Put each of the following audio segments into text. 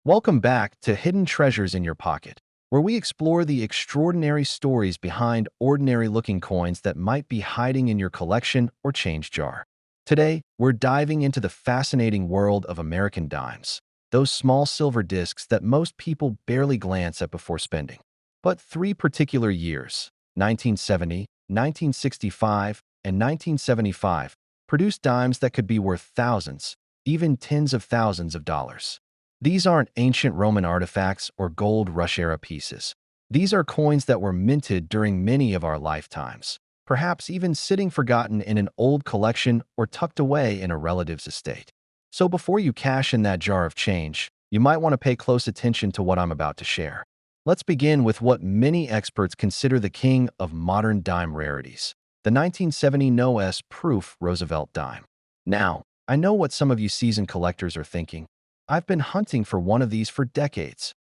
Welcome back to Hidden Treasures in Your Pocket, where we explore the extraordinary stories behind ordinary-looking coins that might be hiding in your collection or change jar. Today, we're diving into the fascinating world of American dimes, those small silver discs that most people barely glance at before spending. But three particular years, 1970, 1965, and 1975, produced dimes that could be worth thousands, even tens of thousands of dollars. These aren't ancient Roman artifacts or gold rush-era pieces. These are coins that were minted during many of our lifetimes, perhaps even sitting forgotten in an old collection or tucked away in a relative's estate. So before you cash in that jar of change, you might want to pay close attention to what I'm about to share. Let's begin with what many experts consider the king of modern dime rarities, the 1970 no-S proof Roosevelt dime. Now, I know what some of you seasoned collectors are thinking. I've been hunting for one of these for decades,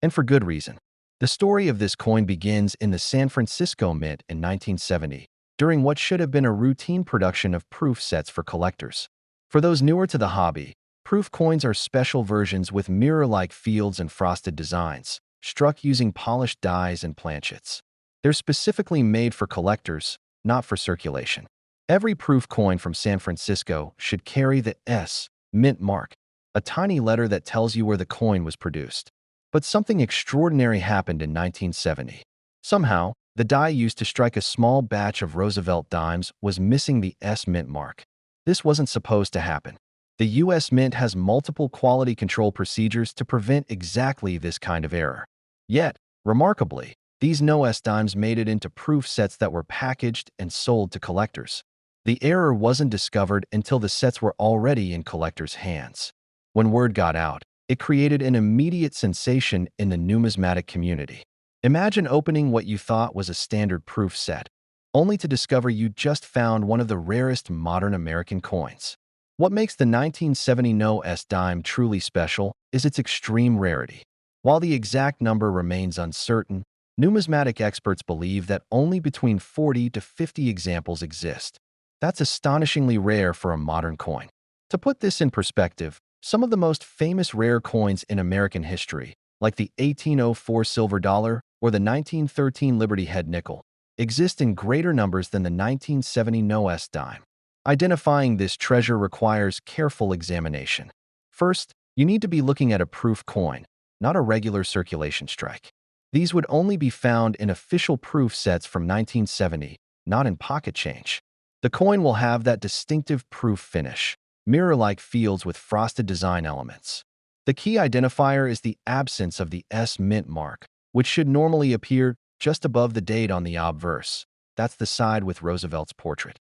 and for good reason. The story of this coin begins in the San Francisco Mint in 1970, during what should have been a routine production of proof sets for collectors. For those newer to the hobby, proof coins are special versions with mirror-like fields and frosted designs, struck using polished dies and planchets. They're specifically made for collectors, not for circulation. Every proof coin from San Francisco should carry the S Mint mark, a tiny letter that tells you where the coin was produced. But something extraordinary happened in 1970. Somehow, the die used to strike a small batch of Roosevelt dimes was missing the S Mint mark. This wasn't supposed to happen. The U.S. Mint has multiple quality control procedures to prevent exactly this kind of error. Yet, remarkably, these no-S dimes made it into proof sets that were packaged and sold to collectors. The error wasn't discovered until the sets were already in collectors' hands. When word got out, it created an immediate sensation in the numismatic community. Imagine opening what you thought was a standard proof set, only to discover you just found one of the rarest modern American coins. What makes the 1970 no-S dime truly special is its extreme rarity. While the exact number remains uncertain, numismatic experts believe that only between 40 to 50 examples exist. That's astonishingly rare for a modern coin. To put this in perspective, some of the most famous rare coins in American history, like the 1804 silver dollar or the 1913 Liberty Head nickel, exist in greater numbers than the 1970 no-S dime. Identifying this treasure requires careful examination. First, you need to be looking at a proof coin, not a regular circulation strike. These would only be found in official proof sets from 1970, not in pocket change. The coin will have that distinctive proof finish, mirror-like fields with frosted design elements. The key identifier is the absence of the S Mint mark, which should normally appear just above the date on the obverse. That's the side with Roosevelt's portrait.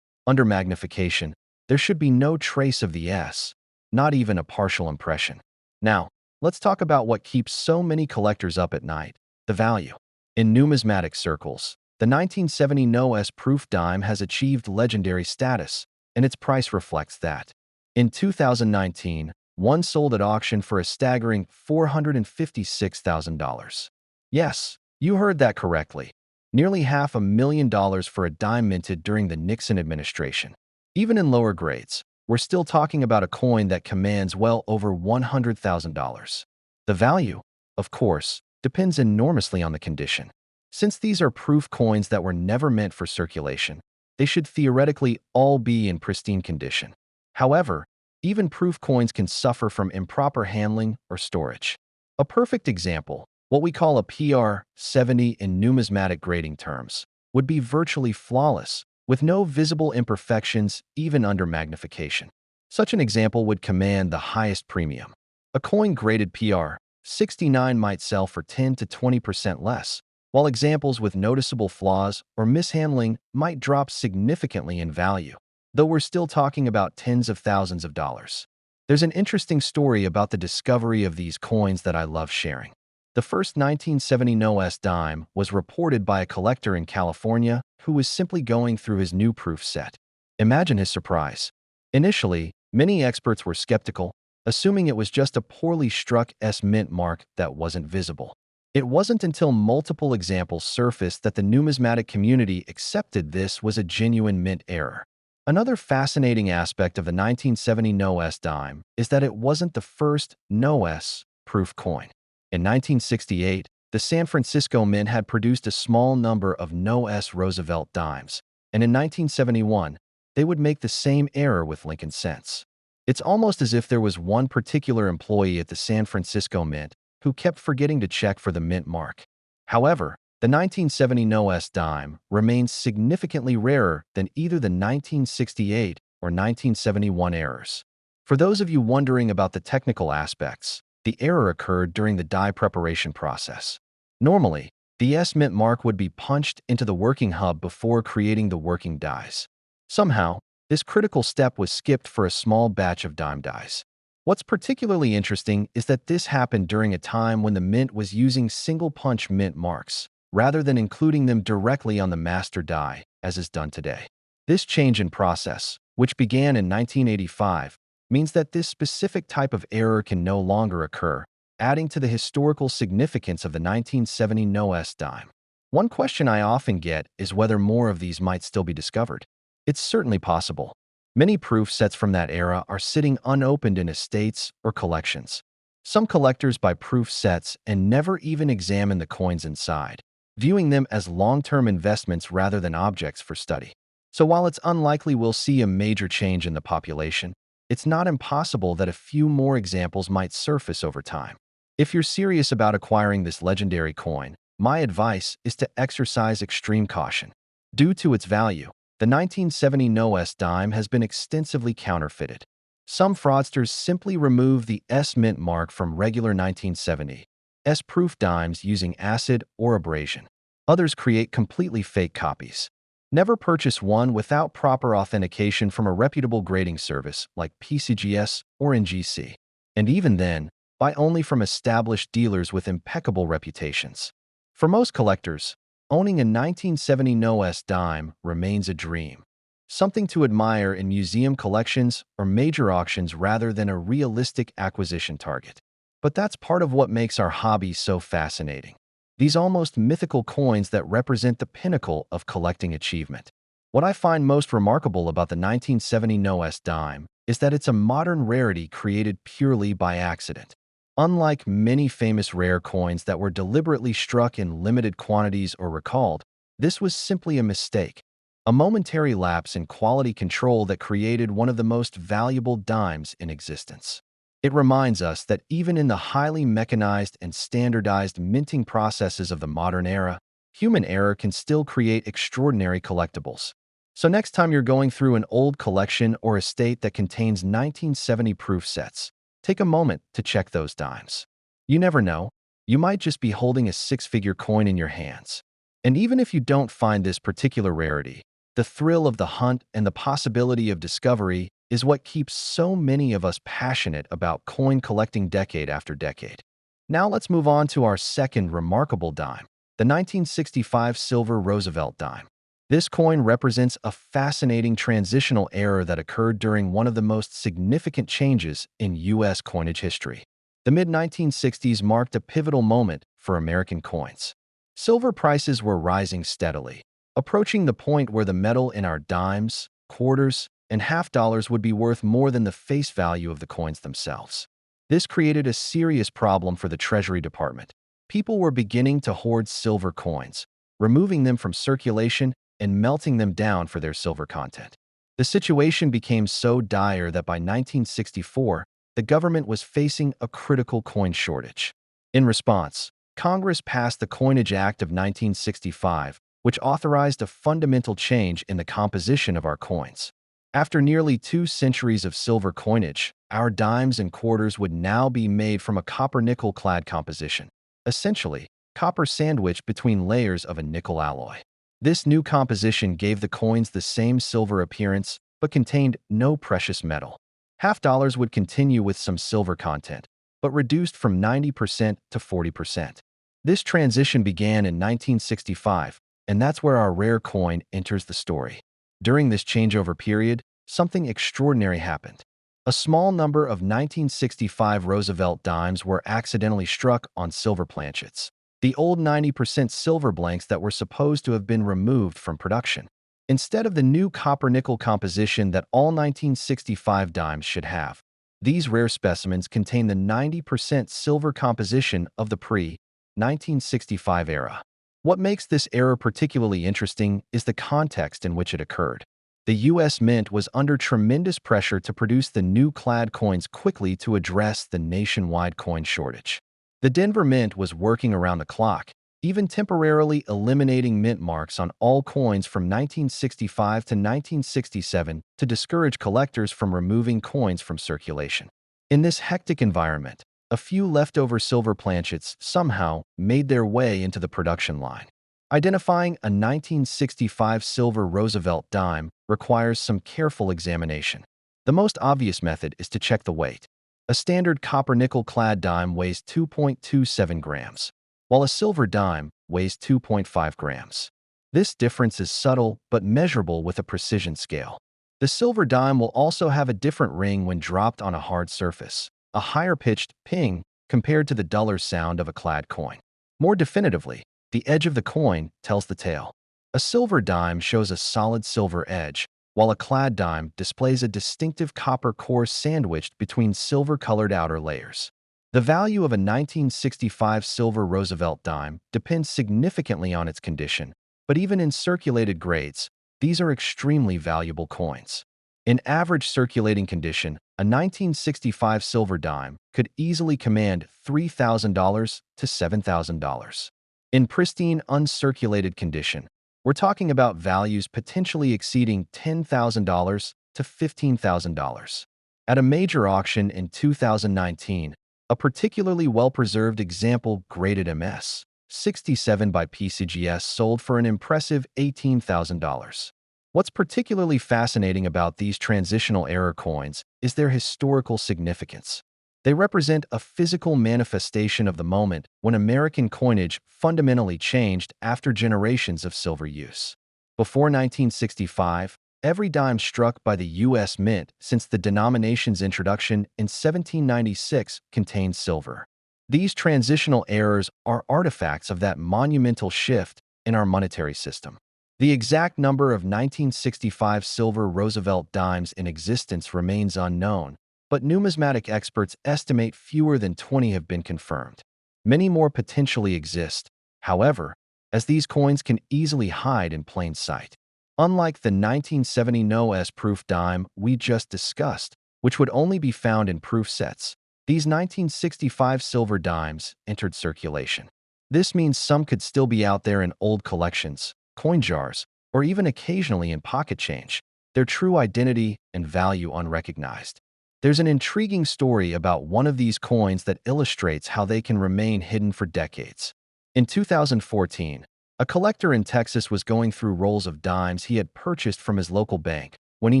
Under magnification, there should be no trace of the S, not even a partial impression. Now, let's talk about what keeps so many collectors up at night: the value. In numismatic circles, the 1970 no-S proof dime has achieved legendary status, and its price reflects that. In 2019, one sold at auction for a staggering $456,000. Yes, you heard that correctly. Nearly $500,000 for a dime minted during the Nixon administration. Even in lower grades, we're still talking about a coin that commands well over $100,000. The value, of course, depends enormously on the condition. Since these are proof coins that were never meant for circulation, they should theoretically all be in pristine condition. However, even proof coins can suffer from improper handling or storage. A perfect example, what we call a PR70 in numismatic grading terms, would be virtually flawless, with no visible imperfections even under magnification. Such an example would command the highest premium. A coin graded PR69 might sell for 10 to 20% less, while examples with noticeable flaws or mishandling might drop significantly in value, though we're still talking about tens of thousands of dollars. There's an interesting story about the discovery of these coins that I love sharing. The first 1970 no-S dime was reported by a collector in California who was simply going through his new proof set. Imagine his surprise. Initially, many experts were skeptical, assuming it was just a poorly struck S Mint mark that wasn't visible. It wasn't until multiple examples surfaced that the numismatic community accepted this was a genuine mint error. Another fascinating aspect of the 1970 no-S dime is that it wasn't the first no-S proof coin. In 1968, the San Francisco Mint had produced a small number of no-S Roosevelt dimes, and in 1971, they would make the same error with Lincoln cents. It's almost as if there was one particular employee at the San Francisco Mint who kept forgetting to check for the mint mark. However, the 1970 no-S dime remains significantly rarer than either the 1968 or 1971 errors. For those of you wondering about the technical aspects, the error occurred during the die preparation process. Normally, the S mint mark would be punched into the working hub before creating the working dies. Somehow, this critical step was skipped for a small batch of dime dies. What's particularly interesting is that this happened during a time when the mint was using single-punch mint marks, rather than including them directly on the master die, as is done today. This change in process, which began in 1985, means that this specific type of error can no longer occur, adding to the historical significance of the 1970 no-S dime. One question I often get is whether more of these might still be discovered. It's certainly possible. Many proof sets from that era are sitting unopened in estates or collections. Some collectors buy proof sets and never even examine the coins inside, viewing them as long-term investments rather than objects for study. So while it's unlikely we'll see a major change in the population, it's not impossible that a few more examples might surface over time. If you're serious about acquiring this legendary coin, my advice is to exercise extreme caution. Due to its value, the 1970 no-S dime has been extensively counterfeited. Some fraudsters simply remove the S mint mark from regular 1970 S proof dimes using acid or abrasion. Others create completely fake copies. Never purchase one without proper authentication from a reputable grading service like PCGS or NGC. And even then, buy only from established dealers with impeccable reputations. For most collectors, owning a 1970 no-S dime remains a dream, something to admire in museum collections or major auctions rather than a realistic acquisition target. But that's part of what makes our hobby so fascinating. These almost mythical coins that represent the pinnacle of collecting achievement. What I find most remarkable about the 1970 no-S dime is that it's a modern rarity created purely by accident. Unlike many famous rare coins that were deliberately struck in limited quantities or recalled, this was simply a mistake, a momentary lapse in quality control that created one of the most valuable dimes in existence. It reminds us that even in the highly mechanized and standardized minting processes of the modern era, human error can still create extraordinary collectibles. So next time you're going through an old collection or estate that contains 1970 proof sets, take a moment to check those dimes. You never know, you might just be holding a six-figure coin in your hands. And even if you don't find this particular rarity, the thrill of the hunt and the possibility of discovery is what keeps so many of us passionate about coin collecting decade after decade. Now let's move on to our second remarkable dime, the 1965 silver Roosevelt dime. This coin represents a fascinating transitional era that occurred during one of the most significant changes in U.S. coinage history. The mid-1960s marked a pivotal moment for American coins. Silver prices were rising steadily, approaching the point where the metal in our dimes, quarters, and half dollars would be worth more than the face value of the coins themselves. This created a serious problem for the Treasury Department. People were beginning to hoard silver coins, removing them from circulation and melting them down for their silver content. The situation became so dire that by 1964, the government was facing a critical coin shortage. In response, Congress passed the Coinage Act of 1965, which authorized a fundamental change in the composition of our coins. After nearly 2 centuries of silver coinage, our dimes and quarters would now be made from a copper-nickel-clad composition, essentially, copper sandwiched between layers of a nickel alloy. This new composition gave the coins the same silver appearance, but contained no precious metal. Half dollars would continue with some silver content, but reduced from 90% to 40%. This transition began in 1965, and that's where our rare coin enters the story. During this changeover period, something extraordinary happened. A small number of 1965 Roosevelt dimes were accidentally struck on silver planchets, the old 90% silver blanks that were supposed to have been removed from production. Instead of the new copper-nickel composition that all 1965 dimes should have, These rare specimens contain the 90% silver composition of the pre-1965 era. What makes this era particularly interesting is the context in which it occurred. The U.S. Mint was under tremendous pressure to produce the new clad coins quickly to address the nationwide coin shortage. The Denver Mint was working around the clock, even temporarily eliminating mint marks on all coins from 1965 to 1967 to discourage collectors from removing coins from circulation. In this hectic environment, a few leftover silver planchets somehow made their way into the production line. Identifying a 1965 silver Roosevelt dime requires some careful examination. The most obvious method is to check the weight. A standard copper-nickel clad dime weighs 2.27 grams, while a silver dime weighs 2.5 grams. This difference is subtle but measurable with a precision scale. The silver dime will also have a different ring when dropped on a hard surface, a higher-pitched ping compared to the duller sound of a clad coin. More definitively, the edge of the coin tells the tale. A silver dime shows a solid silver edge, while a clad dime displays a distinctive copper core sandwiched between silver-colored outer layers. The value of a 1965 silver Roosevelt dime depends significantly on its condition, but even in circulated grades, these are extremely valuable coins. In average circulating condition, a 1965 silver dime could easily command $3,000 to $7,000. In pristine, uncirculated condition, we're talking about values potentially exceeding $10,000 to $15,000. At a major auction in 2019, a particularly well-preserved example graded MS 67 by PCGS sold for an impressive $18,000. What's particularly fascinating about these transitional era coins is their historical significance. They represent a physical manifestation of the moment when American coinage fundamentally changed after generations of silver use. Before 1965, every dime struck by the U.S. Mint since the denomination's introduction in 1796 contained silver. These transitional errors are artifacts of that monumental shift in our monetary system. The exact number of 1965 silver Roosevelt dimes in existence remains unknown, but numismatic experts estimate fewer than 20 have been confirmed. Many more potentially exist, however, as these coins can easily hide in plain sight. Unlike the 1970 no-S proof dime we just discussed, which would only be found in proof sets, these 1965 silver dimes entered circulation. This means some could still be out there in old collections, coin jars, or even occasionally in pocket change, their true identity and value unrecognized. There's an intriguing story about one of these coins that illustrates how they can remain hidden for decades. In 2014, a collector in Texas was going through rolls of dimes he had purchased from his local bank when he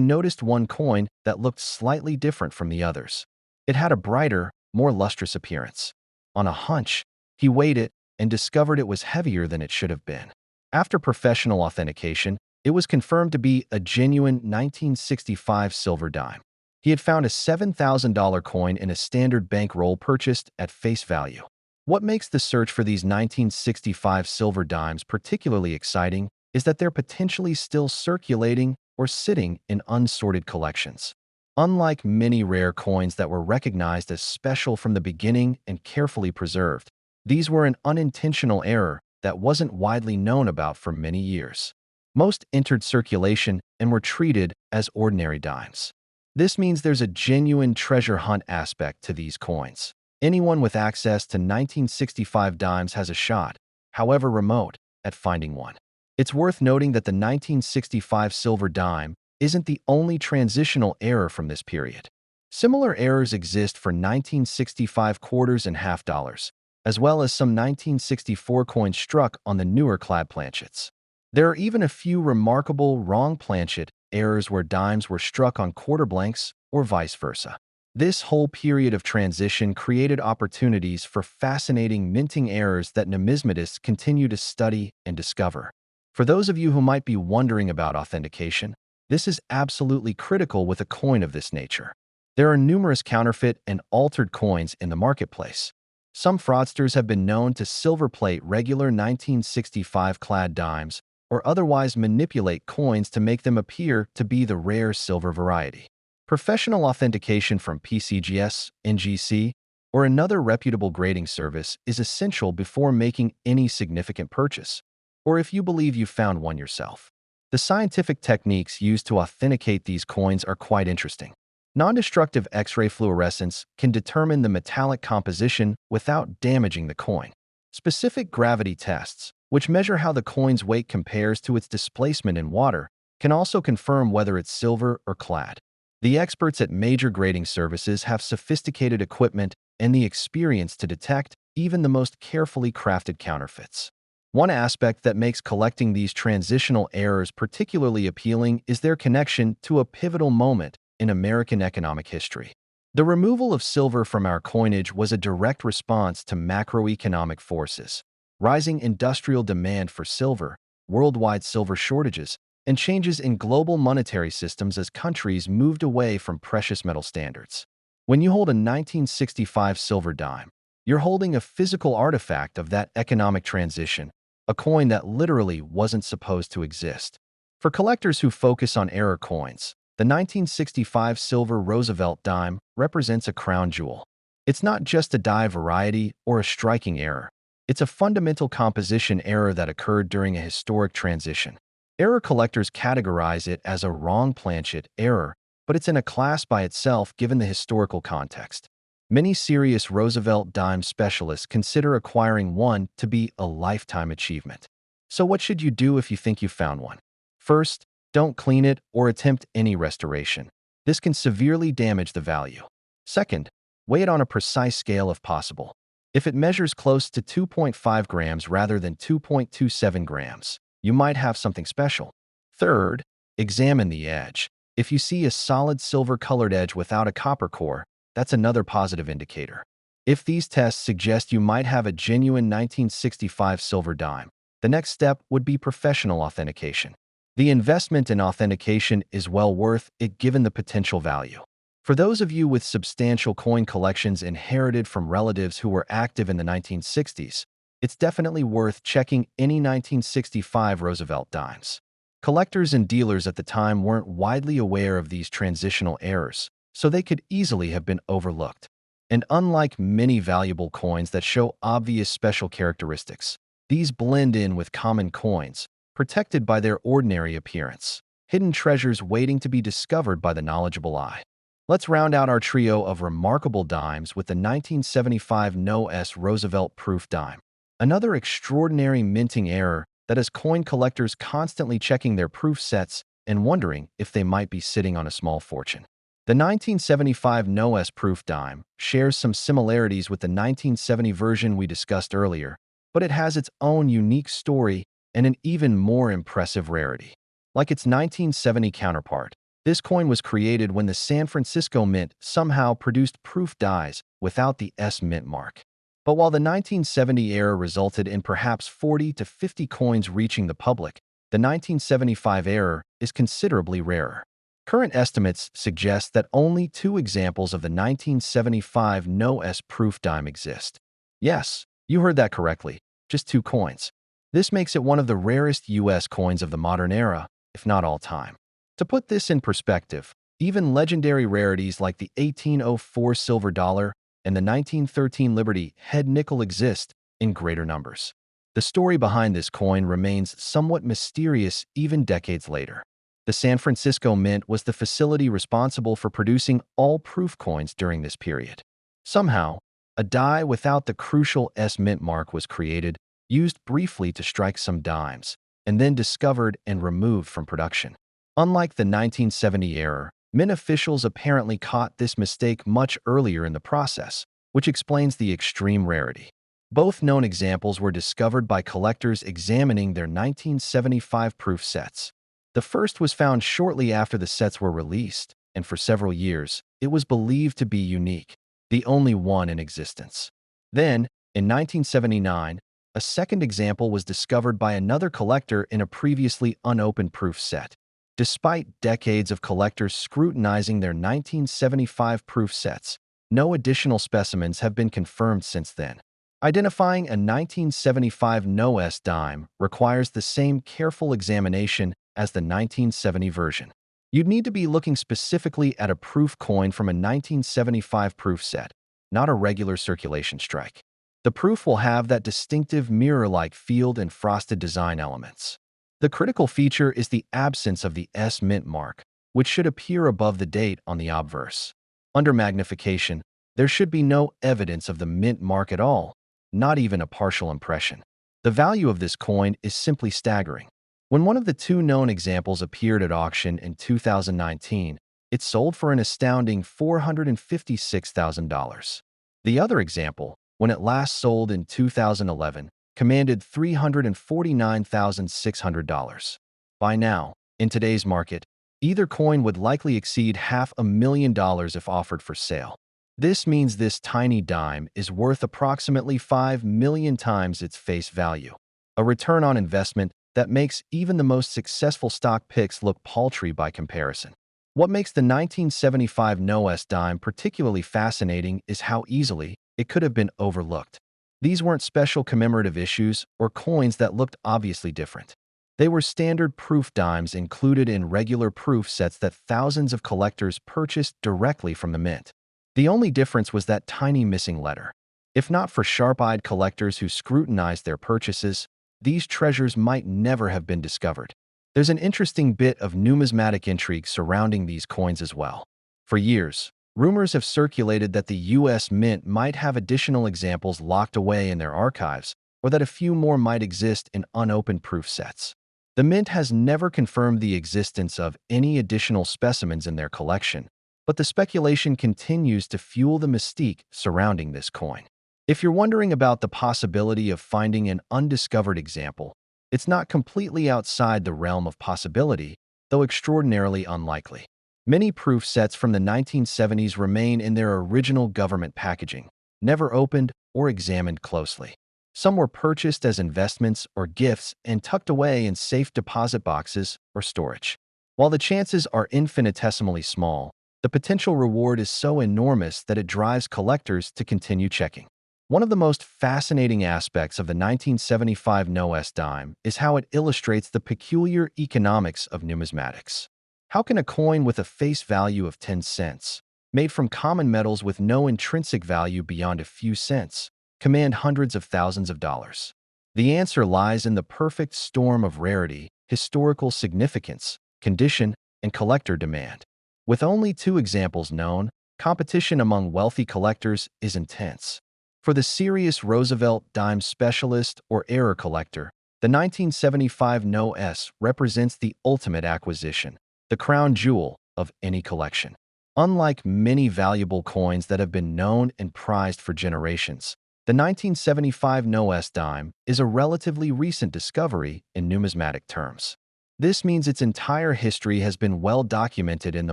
noticed one coin that looked slightly different from the others. It had a brighter, more lustrous appearance. On a hunch, he weighed it and discovered it was heavier than it should have been. After professional authentication, it was confirmed to be a genuine 1965 silver dime. He had found a $7,000 coin in a standard bankroll purchased at face value. What makes the search for these 1965 silver dimes particularly exciting is that they're potentially still circulating or sitting in unsorted collections. Unlike many rare coins that were recognized as special from the beginning and carefully preserved, these were an unintentional error that wasn't widely known about for many years. Most entered circulation and were treated as ordinary dimes. This means there's a genuine treasure hunt aspect to these coins. Anyone with access to 1965 dimes has a shot, however remote, at finding one. It's worth noting that the 1965 silver dime isn't the only transitional error from this period. Similar errors exist for 1965 quarters and half dollars, as well as some 1964 coins struck on the newer clad planchets. There are even a few remarkable wrong planchet errors where dimes were struck on quarter blanks or vice versa. This whole period of transition created opportunities for fascinating minting errors that numismatists continue to study and discover. For those of you who might be wondering about authentication, this is absolutely critical with a coin of this nature. There are numerous counterfeit and altered coins in the marketplace. Some fraudsters have been known to silverplate regular 1965 clad dimes or otherwise manipulate coins to make them appear to be the rare silver variety. Professional authentication from PCGS, NGC, or another reputable grading service is essential before making any significant purchase, or if you believe you found one yourself. The scientific techniques used to authenticate these coins are quite interesting. Non-destructive X-ray fluorescence can determine the metallic composition without damaging the coin. Specific gravity tests, which measure how the coin's weight compares to its displacement in water, can also confirm whether it's silver or clad. The experts at major grading services have sophisticated equipment and the experience to detect even the most carefully crafted counterfeits. One aspect that makes collecting these transitional errors particularly appealing is their connection to a pivotal moment in American economic history. The removal of silver from our coinage was a direct response to macroeconomic forces, rising industrial demand for silver, worldwide silver shortages, and changes in global monetary systems as countries moved away from precious metal standards. When you hold a 1965 silver dime, you're holding a physical artifact of that economic transition, a coin that literally wasn't supposed to exist. For collectors who focus on error coins, the 1965 silver Roosevelt Dime represents a crown jewel. It's not just a die variety or a striking error. It's a fundamental composition error that occurred during a historic transition. Error collectors categorize it as a wrong planchet error, but it's in a class by itself given the historical context. Many serious Roosevelt Dime specialists consider acquiring one to be a lifetime achievement. So what should you do if you think you found one? First, don't clean it or attempt any restoration. This can severely damage the value. Second, weigh it on a precise scale if possible. If it measures close to 2.5 grams rather than 2.27 grams, you might have something special. Third, examine the edge. If you see a solid silver-colored edge without a copper core, that's another positive indicator. If these tests suggest you might have a genuine 1965 silver dime, the next step would be professional authentication. The investment in authentication is well worth it given the potential value. For those of you with substantial coin collections inherited from relatives who were active in the 1960s, it's definitely worth checking any 1965 Roosevelt dimes. Collectors and dealers at the time weren't widely aware of these transitional errors, so they could easily have been overlooked. And unlike many valuable coins that show obvious special characteristics, these blend in with common coins, protected by their ordinary appearance, hidden treasures waiting to be discovered by the knowledgeable eye. Let's round out our trio of remarkable dimes with the 1975 No-S Roosevelt Proof Dime, another extraordinary minting error that has coin collectors constantly checking their proof sets and wondering if they might be sitting on a small fortune. The 1975 No-S Proof Dime shares some similarities with the 1970 version we discussed earlier, but it has its own unique story and an even more impressive rarity. Like its 1970 counterpart, this coin was created when the San Francisco Mint somehow produced proof dies without the S mint mark. But while the 1970 era resulted in perhaps 40 to 50 coins reaching the public, the 1975 era is considerably rarer. Current estimates suggest that only 2 examples of the 1975 No-S Proof Dime exist. Yes, you heard that correctly, just 2 coins. This makes it one of the rarest U.S. coins of the modern era, if not all time. To put this in perspective, even legendary rarities like the 1804 silver dollar and the 1913 Liberty head nickel exist in greater numbers. The story behind this coin remains somewhat mysterious even decades later. The San Francisco Mint was the facility responsible for producing all proof coins during this period. Somehow, a die without the crucial S mint mark was created, used briefly to strike some dimes, and then discovered and removed from production. Unlike the 1970 error, Mint officials apparently caught this mistake much earlier in the process, which explains the extreme rarity. Both known examples were discovered by collectors examining their 1975 proof sets. The first was found shortly after the sets were released, and for several years, it was believed to be unique, the only one in existence. Then, in 1979, a second example was discovered by another collector in a previously unopened proof set. Despite decades of collectors scrutinizing their 1975 proof sets, no additional specimens have been confirmed since then. Identifying a 1975 No-S dime requires the same careful examination as the 1970 version. You'd need to be looking specifically at a proof coin from a 1975 proof set, not a regular circulation strike. The proof will have that distinctive mirror-like field and frosted design elements. The critical feature is the absence of the S mint mark, which should appear above the date on the obverse. Under magnification, there should be no evidence of the mint mark at all, not even a partial impression. The value of this coin is simply staggering. When one of the two known examples appeared at auction in 2019, it sold for an astounding $456,000. The other example, when it last sold in 2011, commanded $349,600. By now, in today's market, either coin would likely exceed $500,000 if offered for sale. This means this tiny dime is worth approximately 5 million times its face value, a return on investment that makes even the most successful stock picks look paltry by comparison. What makes the 1975 No-S dime particularly fascinating is how easily it could have been overlooked. These weren't special commemorative issues or coins that looked obviously different. They were standard proof dimes included in regular proof sets that thousands of collectors purchased directly from the mint. The only difference was that tiny missing letter. If not for sharp-eyed collectors who scrutinized their purchases, these treasures might never have been discovered. There's an interesting bit of numismatic intrigue surrounding these coins as well. For years, rumors have circulated that the U.S. Mint might have additional examples locked away in their archives, or that a few more might exist in unopened proof sets. The Mint has never confirmed the existence of any additional specimens in their collection, but the speculation continues to fuel the mystique surrounding this coin. If you're wondering about the possibility of finding an undiscovered example, it's not completely outside the realm of possibility, though extraordinarily unlikely. Many proof sets from the 1970s remain in their original government packaging, never opened or examined closely. Some were purchased as investments or gifts and tucked away in safe deposit boxes or storage. While the chances are infinitesimally small, the potential reward is so enormous that it drives collectors to continue checking. One of the most fascinating aspects of the 1975 No-S dime is how it illustrates the peculiar economics of numismatics. How can a coin with a face value of 10 cents, made from common metals with no intrinsic value beyond a few cents, command hundreds of thousands of dollars? The answer lies in the perfect storm of rarity, historical significance, condition, and collector demand. With only two examples known, competition among wealthy collectors is intense. For the serious Roosevelt Dime specialist or error collector, the 1975 No-S represents the ultimate acquisition, the crown jewel of any collection. Unlike many valuable coins that have been known and prized for generations, the 1975 No-S dime is a relatively recent discovery in numismatic terms. This means its entire history has been well documented in the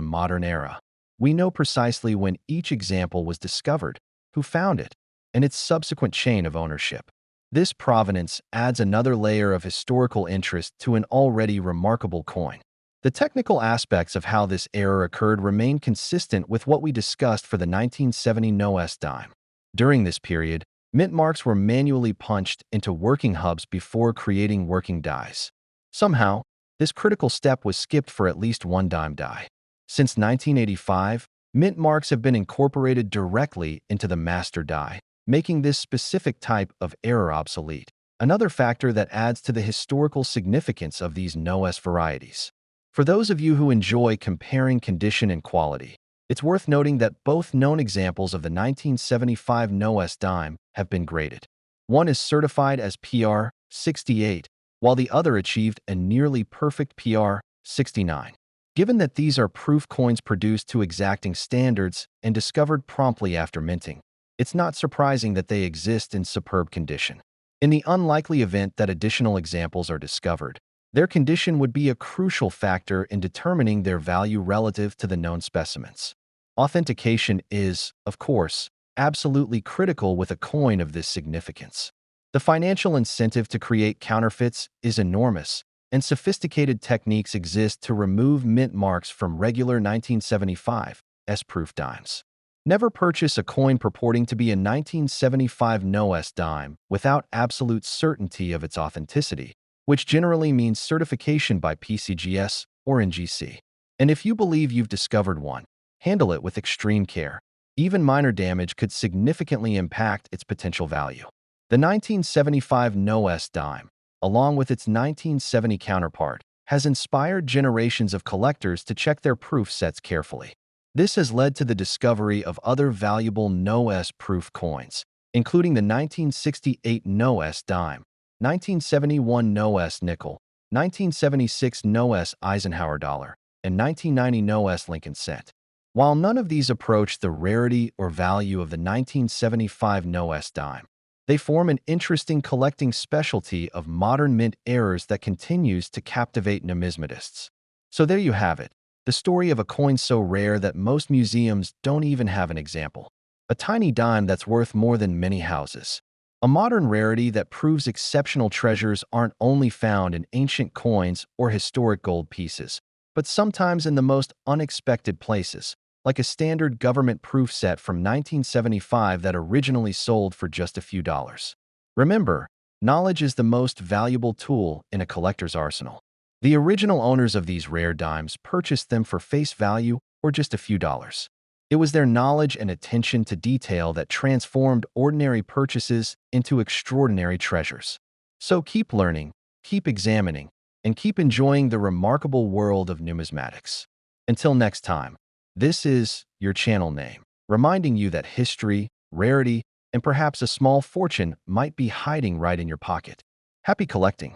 modern era. We know precisely when each example was discovered, who found it, and its subsequent chain of ownership. This provenance adds another layer of historical interest to an already remarkable coin. The technical aspects of how this error occurred remain consistent with what we discussed for the 1970 No-S dime. During this period, mint marks were manually punched into working hubs before creating working dies. Somehow, this critical step was skipped for at least one dime die. Since 1985, mint marks have been incorporated directly into the master die, making this specific type of error obsolete, another factor that adds to the historical significance of these No-S varieties. For those of you who enjoy comparing condition and quality, it's worth noting that both known examples of the 1975 No-S dime have been graded. One is certified as PR 68, while the other achieved a nearly perfect PR 69. Given that these are proof coins produced to exacting standards and discovered promptly after minting, it's not surprising that they exist in superb condition. In the unlikely event that additional examples are discovered, their condition would be a crucial factor in determining their value relative to the known specimens. Authentication is, of course, absolutely critical with a coin of this significance. The financial incentive to create counterfeits is enormous, and sophisticated techniques exist to remove mint marks from regular 1975 S-proof dimes. Never purchase a coin purporting to be a 1975 No-S dime without absolute certainty of its authenticity, which generally means certification by PCGS or NGC. And if you believe you've discovered one, handle it with extreme care. Even minor damage could significantly impact its potential value. The 1975 Numismatics dime, along with its 1970 counterpart, has inspired generations of collectors to check their proof sets carefully. This has led to the discovery of other valuable No-S proof coins, including the 1968 No-S dime, 1971 No-S nickel, 1976 No-S Eisenhower dollar, and 1990 No-S Lincoln cent. While none of these approach the rarity or value of the 1975 No-S dime, they form an interesting collecting specialty of modern mint errors that continues to captivate numismatists. So there you have it, the story of a coin so rare that most museums don't even have an example. A tiny dime that's worth more than many houses. A modern rarity that proves exceptional treasures aren't only found in ancient coins or historic gold pieces, but sometimes in the most unexpected places, like a standard government proof set from 1975 that originally sold for just a few dollars. Remember, knowledge is the most valuable tool in a collector's arsenal. The original owners of these rare dimes purchased them for face value or just a few dollars. It was their knowledge and attention to detail that transformed ordinary purchases into extraordinary treasures. So keep learning, keep examining, and keep enjoying the remarkable world of numismatics. Until next time, this is your channel name, reminding you that history, rarity, and perhaps a small fortune might be hiding right in your pocket. Happy collecting!